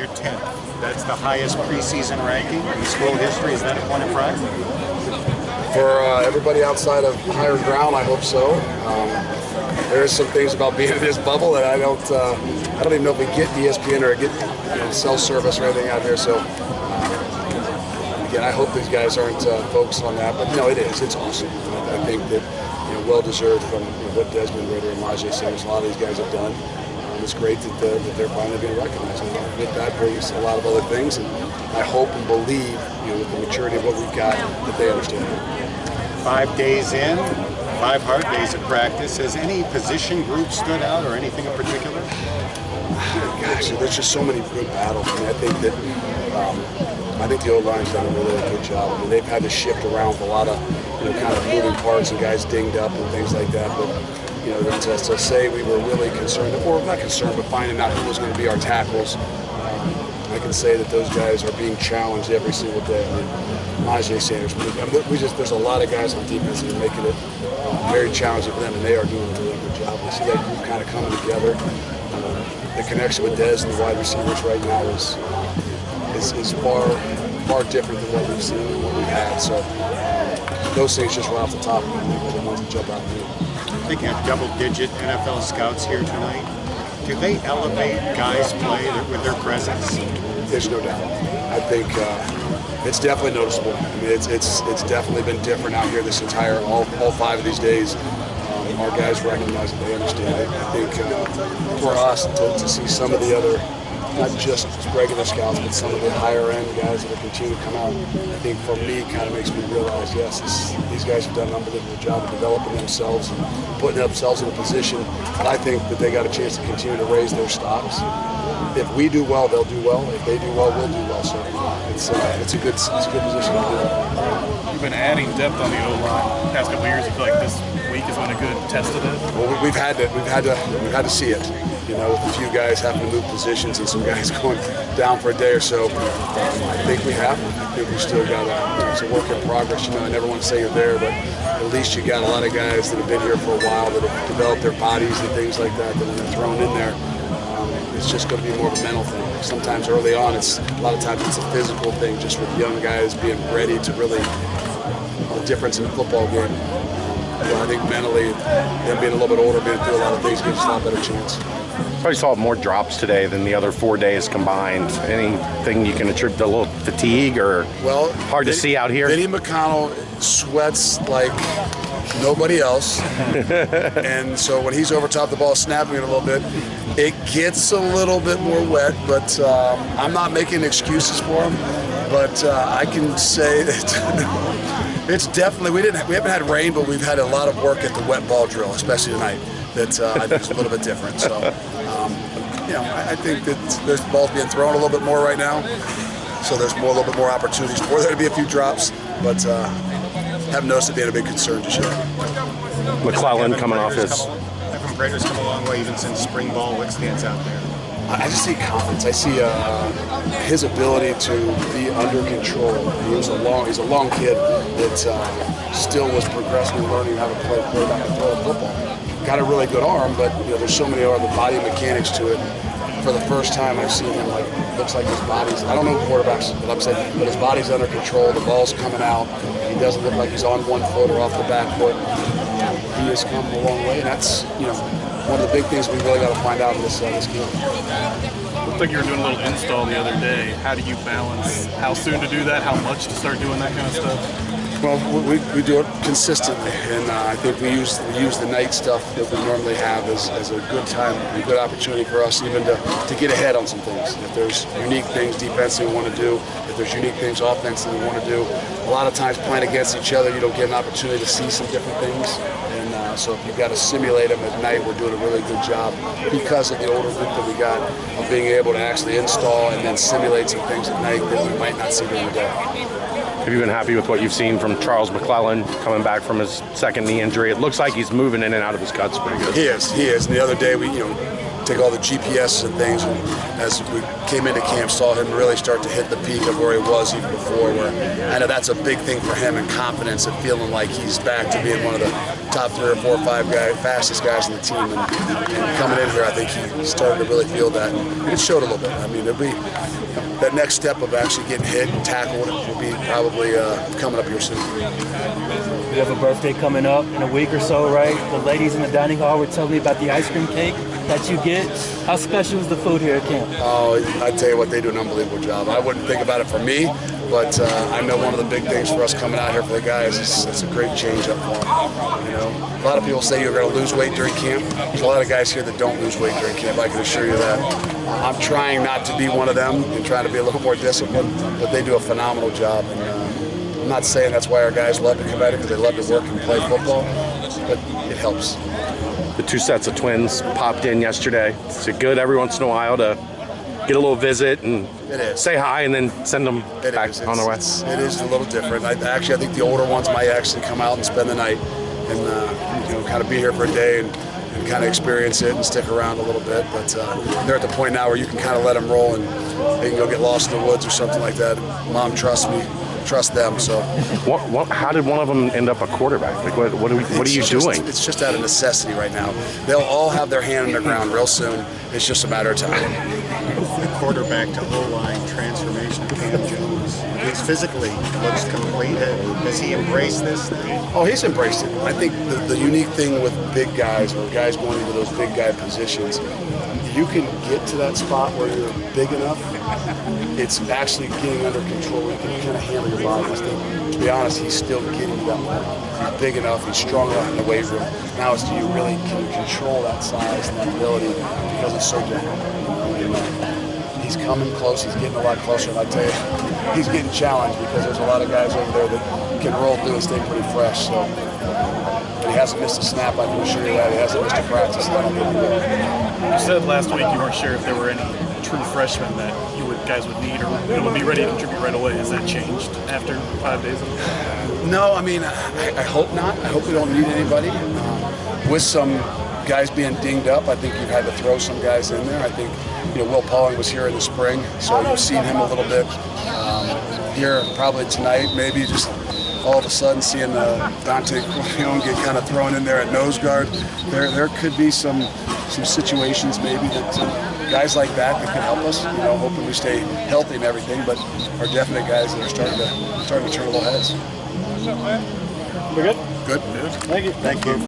You're 10th. That's the highest preseason ranking in school history. Is that a point of pride? For everybody outside of higher ground, I hope so. There's some things about being in this bubble that I don't even know if we get ESPN or get cell service or anything out here. So again, I hope these guys aren't focused on that, but no, it is. It's awesome. I think that well deserved from what Desmond Ritter and Majay Sanders, a lot of these guys have done. It's great that they're finally being recognized. And with that brings a lot of other things, and I hope and believe, with the maturity of what we've got, that they understand it. 5 days in, 5 hard days of practice. Has any position group stood out or anything in particular? Gosh, there's just so many good battles. I mean, I think that I think the O-line's done a really good job. I mean, they've had to shift around with a lot of kind of moving parts and guys dinged up and things like that. But to say we were really concerned, or not concerned, but finding out who was going to be our tackles, I can say that those guys are being challenged every single day. I mean, Majay Sanders, there's a lot of guys on defense that are making it very challenging for them, and they are doing a really good job. We see that group kind of coming together. The connection with Dez and the wide receivers right now is far different than what we've seen and what we've had. So those things just right off the top, the ones that jump out to me. I think you have double-digit NFL scouts here tonight. Do they elevate guys' play with their presence? There's no doubt. I think it's definitely noticeable. I mean, it's definitely been different out here this entire all 5 of these days. Our guys recognize it, they understand it. I think for us to see some of the other, not just regular scouts, but some of the higher end guys that are continuing to come out, I think for me kind of makes me realize, yes, these guys have done an unbelievable job of developing themselves and putting themselves in a position. But I think that they got a chance to continue to raise their stocks. If we do well, they'll do well. If they do well, we'll do well. So it's a good position to be in. You've been adding depth on the O-line the past couple of years. I feel like this week has been a good test of it. Well, we've had to see it. With a few guys having to move positions and some guys going down for a day or so. I think we have. I think we still got it's a work in progress. I never want to say you're there, but at least you got a lot of guys that have been here for a while that have developed their bodies and things like that when they're thrown in there. It's just going to be more of a mental thing. Sometimes early on, a lot of times it's a physical thing, just with young guys being ready to really the difference in a football game. I think mentally, them being a little bit older, being through a lot of things, gives us a lot better chance. Probably saw more drops today than the other 4 days combined. Anything you can attribute to a little fatigue or hard to see out here? Vinny McConnell sweats like nobody else. And so when he's over top of the ball, snapping it a little bit, it gets a little bit more wet, but I'm not making excuses for him. But I can say that it's definitely, we haven't had rain, but we've had a lot of work at the wet ball drill, especially tonight. That I think is a little bit different. So, I think that there's balls being thrown a little bit more right now. So there's a little bit more opportunities for there to be a few drops, but haven't noticed it being a big concern just yet. McClellan coming off his. Evan Prater's come a long way even since spring ball. What stands out there? I just see confidence. I see his ability to be under control. He's a long kid that still was progressing and learning how to play quarterback and throw a football. Got a really good arm, but there's so many other body mechanics to it. For the first time, I've seen him looks like his body's. I don't know quarterbacks, but I'm saying, but his body's under control. The ball's coming out. He doesn't look like he's on one foot or off the back foot. He has come a long way, and that's one of the big things we really got to find out in this game. Looked like you were doing a little install the other day. How do you balance how soon to do that, how much to start doing that kind of stuff? Well, we do it consistently, and I think we use the night stuff that we normally have as a good time, a good opportunity for us even to get ahead on some things. If there's unique things defensively we want to do, if there's unique things offensively we want to do, a lot of times playing against each other, you don't get an opportunity to see some different things. And so if you've got to simulate them at night, we're doing a really good job because of the older group that we got of being able to actually install and then simulate some things at night that we might not see during the day. Have you been happy with what you've seen from Charles McClellan coming back from his second knee injury? It looks like he's moving in and out of his cuts pretty good. He is. And the other day, take all the GPS and things, and as we came into camp, saw him really start to hit the peak of where he was even before, where I know that's a big thing for him, and confidence and feeling like he's back to being one of the top 3 or 4 or 5 fastest guys in the team. And coming in here, I think he started to really feel that, and it showed a little bit. I mean, it'll be that next step of actually getting hit and tackled will be probably coming up here soon. You have a birthday coming up in a week or so, right? The ladies in the dining hall were telling me about the ice cream cake that you get. How special is the food here at camp? Oh, I tell you what, they do an unbelievable job. I wouldn't think about it for me, but I know one of the big things for us coming out here for the guys is it's a great change up for them. You know, a lot of people say you're going to lose weight during camp. There's a lot of guys here that don't lose weight during camp. I can assure you that. I'm trying not to be one of them and trying to be a little more disciplined, but they do a phenomenal job. And I'm not saying that's why our guys love to come out here because they love to work and play football, but it helps. The 2 sets of twins popped in yesterday. It's good every once in a while to get a little visit and say hi and then send them back on their way. It is a little different. I think the older ones might actually come out and spend the night and you know, kind of be here for a day and kind of experience it and stick around a little bit. But they're at the point now where you can kind of let them roll and they can go get lost in the woods or something like that. Mom trusts me. Trust them. So, how did one of them end up a quarterback? Like, what are you doing? It's just out of necessity right now. They'll all have their hand in the ground real soon. It's just a matter of time. The quarterback to O-line transformation of Cam Jones. He's physically looks complete. Has he embraced this thing? Oh, he's embraced it. I think the unique thing with big guys, or guys going into those big guy positions, you can get to that spot where you're big enough. It's actually getting under control. You can kind of handle your body. To be honest, he's still getting to that point. He's big enough. He's strong enough in the weight room. Now it's do you really can control that size and that ability because it's so different. He's coming close. He's getting a lot closer. And I tell you, he's getting challenged because there's a lot of guys over there that can roll through and stay pretty fresh. So he hasn't missed a snap. I can assure you that. He hasn't missed a practice. You said last week you weren't sure if there were any true freshmen that guys would need or that would be ready to contribute right away. Has that changed after 5 days? No, I mean, I hope not. I hope we don't need anybody. With some guys being dinged up, I think you've had to throw some guys in there. I think, you know, Will Pauling was here in the spring, so you've seen him a little bit. Here probably tonight, maybe just all of a sudden seeing Dante get kind of thrown in there at nose guard. There could be some situations maybe that guys like that could help us. You know, hoping we stay healthy and everything, but are definite guys that are starting to turn a little heads. We're good. Good. Thank you. Thank you.